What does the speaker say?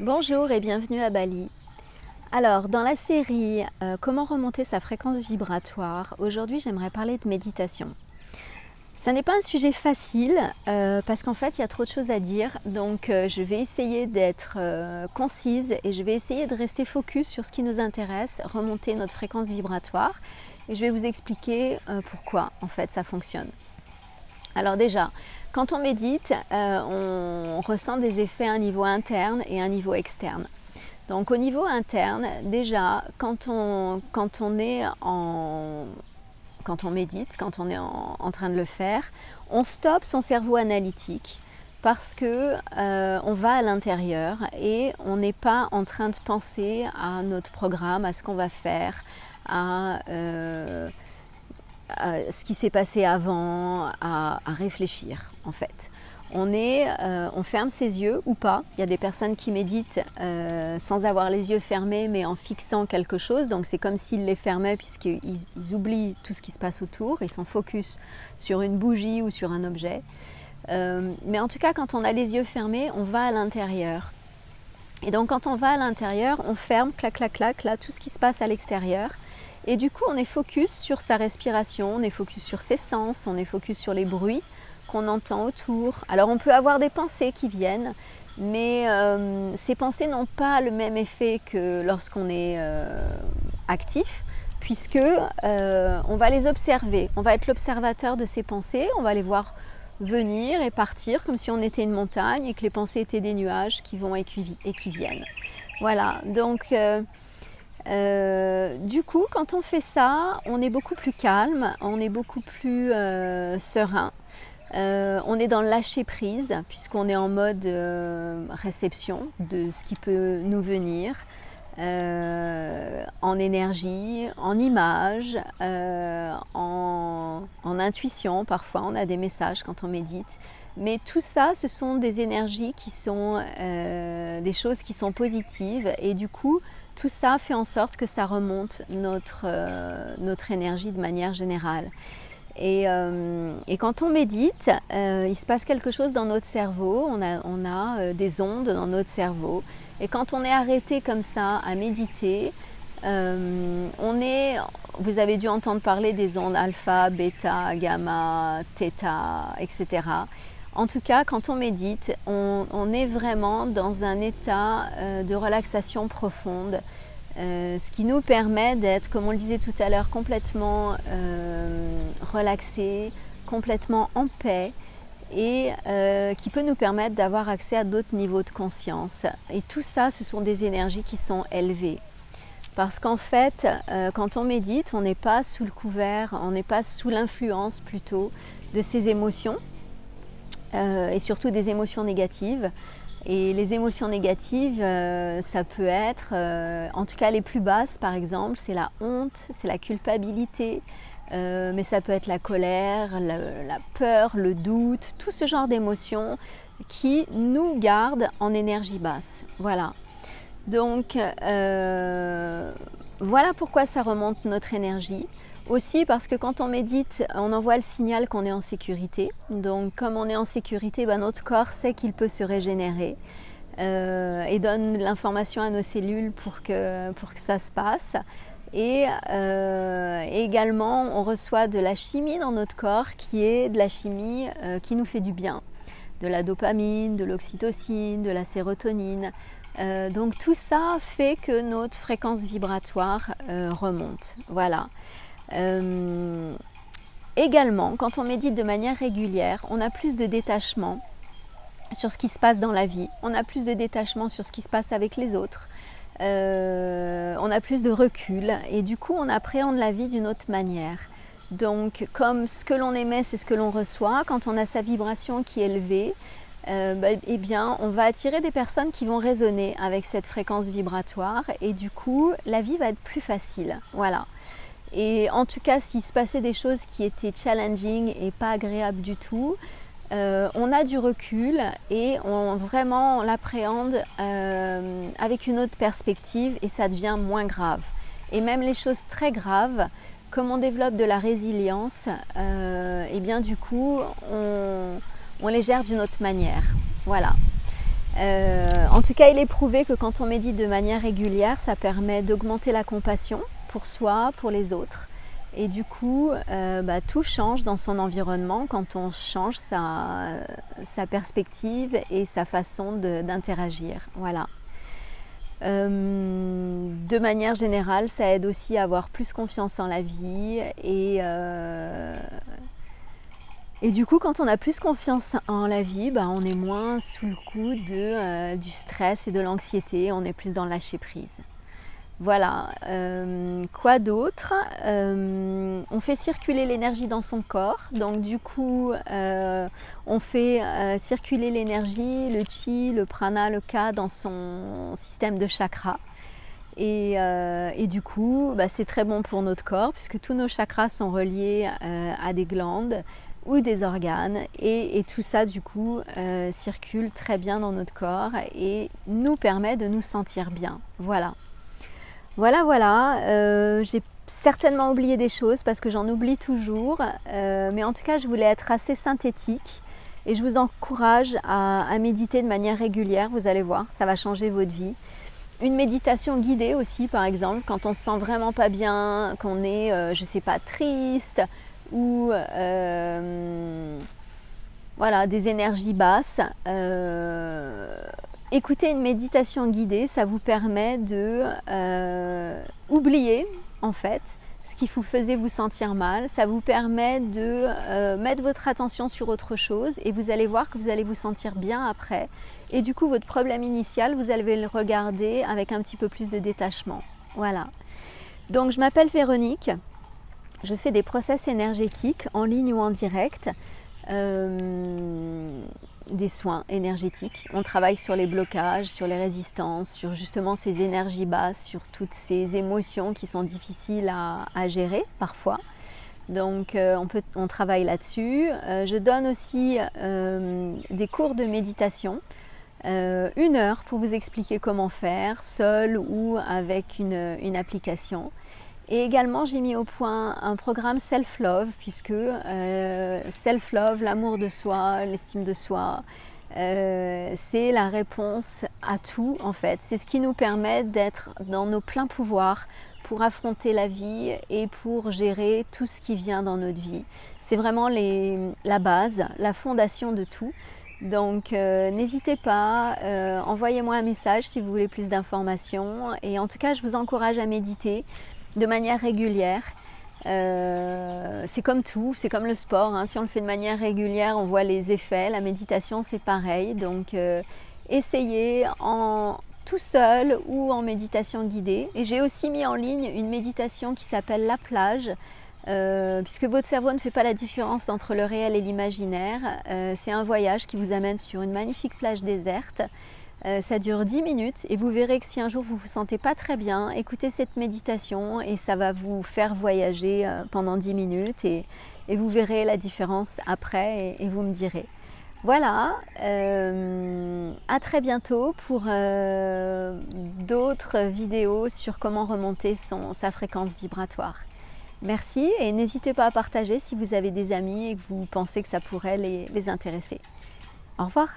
Bonjour et bienvenue à Bali. Alors, dans la série Comment remonter sa fréquence vibratoire, aujourd'hui j'aimerais parler de méditation. Ça n'est pas un sujet facile parce qu'en fait il y a trop de choses à dire, donc je vais essayer d'être concise et je vais essayer de rester focus sur ce qui nous intéresse, remonter notre fréquence vibratoire, et je vais vous expliquer pourquoi en fait ça fonctionne. Alors déjà, quand on médite, on ressent des effets à un niveau interne et à un niveau externe. Donc au niveau interne, déjà, quand on médite, quand on est en train de le faire, on stoppe son cerveau analytique parce que on va à l'intérieur et on n'est pas en train de penser à notre programme, à ce qu'on va faire, à ce qui s'est passé avant, à réfléchir en fait. On ferme ses yeux ou pas. Il y a des personnes qui méditent sans avoir les yeux fermés mais en fixant quelque chose. Donc c'est comme s'ils les fermaient puisqu'ils oublient tout ce qui se passe autour. Ils sont focus sur une bougie ou sur un objet. Mais en tout cas, quand on a les yeux fermés, on va à l'intérieur. Et donc quand on va à l'intérieur, on ferme, clac, clac, clac, là, tout ce qui se passe à l'extérieur. Et du coup, on est focus sur sa respiration, on est focus sur ses sens, on est focus sur les bruits qu'on entend autour. Alors on peut avoir des pensées qui viennent, mais ces pensées n'ont pas le même effet que lorsqu'on est actif, puisque on va les observer, on va être l'observateur de ces pensées, on va les voir venir et partir comme si on était une montagne et que les pensées étaient des nuages qui vont et qui viennent. Voilà, donc du coup, quand on fait ça, on est beaucoup plus calme, on est beaucoup plus serein. On est dans le lâcher prise puisqu'on est en mode réception de ce qui peut nous venir, en énergie, en image, en intuition. Parfois on a des messages quand on médite, mais tout ça, ce sont des énergies qui sont des choses qui sont positives, et du coup tout ça fait en sorte que ça remonte notre énergie de manière générale. Et quand on médite, il se passe quelque chose dans notre cerveau, on a des ondes dans notre cerveau. Et quand on est arrêté comme ça à méditer, vous avez dû entendre parler des ondes alpha, bêta, gamma, theta, etc. En tout cas, quand on médite, on est vraiment dans un état de relaxation profonde. Ce qui nous permet d'être, comme on le disait tout à l'heure, complètement relaxé, complètement en paix, et qui peut nous permettre d'avoir accès à d'autres niveaux de conscience. Et tout ça, ce sont des énergies qui sont élevées. Parce qu'en fait, quand on médite, on n'est pas sous le couvert, on n'est pas sous l'influence plutôt de ces émotions, et surtout des émotions négatives. Et les émotions négatives, ça peut être, en tout cas les plus basses par exemple, c'est la honte, c'est la culpabilité, mais ça peut être la colère, la peur, le doute, tout ce genre d'émotions qui nous gardent en énergie basse. Voilà. Donc voilà pourquoi ça remonte notre énergie. Aussi parce que quand on médite, on envoie le signal qu'on est en sécurité. Donc comme on est en sécurité, notre corps sait qu'il peut se régénérer et donne l'information à nos cellules pour que ça se passe. Et également, on reçoit de la chimie dans notre corps qui est de la chimie qui nous fait du bien. De la dopamine, de l'oxytocine, de la sérotonine. Donc tout ça fait que notre fréquence vibratoire remonte. Voilà. Également, quand on médite de manière régulière, on a plus de détachement sur ce qui se passe dans la vie, on a plus de détachement sur ce qui se passe avec les autres, on a plus de recul, et du coup on appréhende la vie d'une autre manière. Donc comme ce que l'on émet, c'est ce que l'on reçoit, quand on a sa vibration qui est élevée, eh bien, on va attirer des personnes qui vont résonner avec cette fréquence vibratoire, et du coup la vie va être plus facile. Voilà. Et en tout cas, s'il se passait des choses qui étaient challenging et pas agréables du tout, on a du recul et on l'appréhende avec une autre perspective, et ça devient moins grave. Et même les choses très graves, comme on développe de la résilience, et bien du coup, on les gère d'une autre manière. Voilà. En tout cas, il est prouvé que quand on médite de manière régulière, ça permet d'augmenter la compassion pour soi, pour les autres. Et du coup, tout change dans son environnement quand on change sa perspective et sa façon d'interagir. Voilà. De manière générale, ça aide aussi à avoir plus confiance en la vie et du coup, quand on a plus confiance en la vie, on est moins sous le coup du stress et de l'anxiété, on est plus dans le lâcher prise. Voilà, quoi d'autre? On fait circuler l'énergie dans son corps, donc du coup on fait circuler l'énergie, le chi, le prana, le ka dans son système de chakras. Et du coup c'est très bon pour notre corps puisque tous nos chakras sont reliés à des glandes ou des organes et tout ça du coup circule très bien dans notre corps et nous permet de nous sentir bien. Voilà. J'ai certainement oublié des choses parce que j'en oublie toujours, mais en tout cas je voulais être assez synthétique et je vous encourage à méditer de manière régulière, vous allez voir, ça va changer votre vie. Une méditation guidée aussi par exemple, quand on se sent vraiment pas bien, qu'on est, je sais pas, triste ou voilà, des énergies basses. Écouter une méditation guidée, ça vous permet de oublier en fait ce qui vous faisait vous sentir mal. Ça vous permet de mettre votre attention sur autre chose et vous allez voir que vous allez vous sentir bien après. Et du coup, votre problème initial, vous allez le regarder avec un petit peu plus de détachement. Voilà. Donc, je m'appelle Véronique. Je fais des process énergétiques en ligne ou en direct. Des soins énergétiques. On travaille sur les blocages, sur les résistances, sur justement ces énergies basses, sur toutes ces émotions qui sont difficiles à gérer parfois. Donc on travaille là-dessus. Je donne aussi des cours de méditation, 1 heure pour vous expliquer comment faire, seul ou avec une application. Et également, j'ai mis au point un programme self-love, puisque self-love, l'amour de soi, l'estime de soi, c'est la réponse à tout en fait. C'est ce qui nous permet d'être dans nos pleins pouvoirs pour affronter la vie et pour gérer tout ce qui vient dans notre vie. C'est vraiment la base, la fondation de tout. Donc n'hésitez pas, envoyez-moi un message si vous voulez plus d'informations. Et en tout cas, je vous encourage à méditer de manière régulière. C'est comme tout, c'est comme le sport, hein. Si on le fait de manière régulière, on voit les effets. La méditation, c'est pareil. Donc essayez tout seul ou en méditation guidée. Et j'ai aussi mis en ligne une méditation qui s'appelle La plage, puisque votre cerveau ne fait pas la différence entre le réel et l'imaginaire. C'est un voyage qui vous amène sur une magnifique plage déserte. Ça dure 10 minutes et vous verrez que si un jour vous ne vous sentez pas très bien, écoutez cette méditation et ça va vous faire voyager pendant 10 minutes et vous verrez la différence après et vous me direz. Voilà, à très bientôt pour d'autres vidéos sur comment remonter sa fréquence vibratoire. Merci et n'hésitez pas à partager si vous avez des amis et que vous pensez que ça pourrait les intéresser. Au revoir.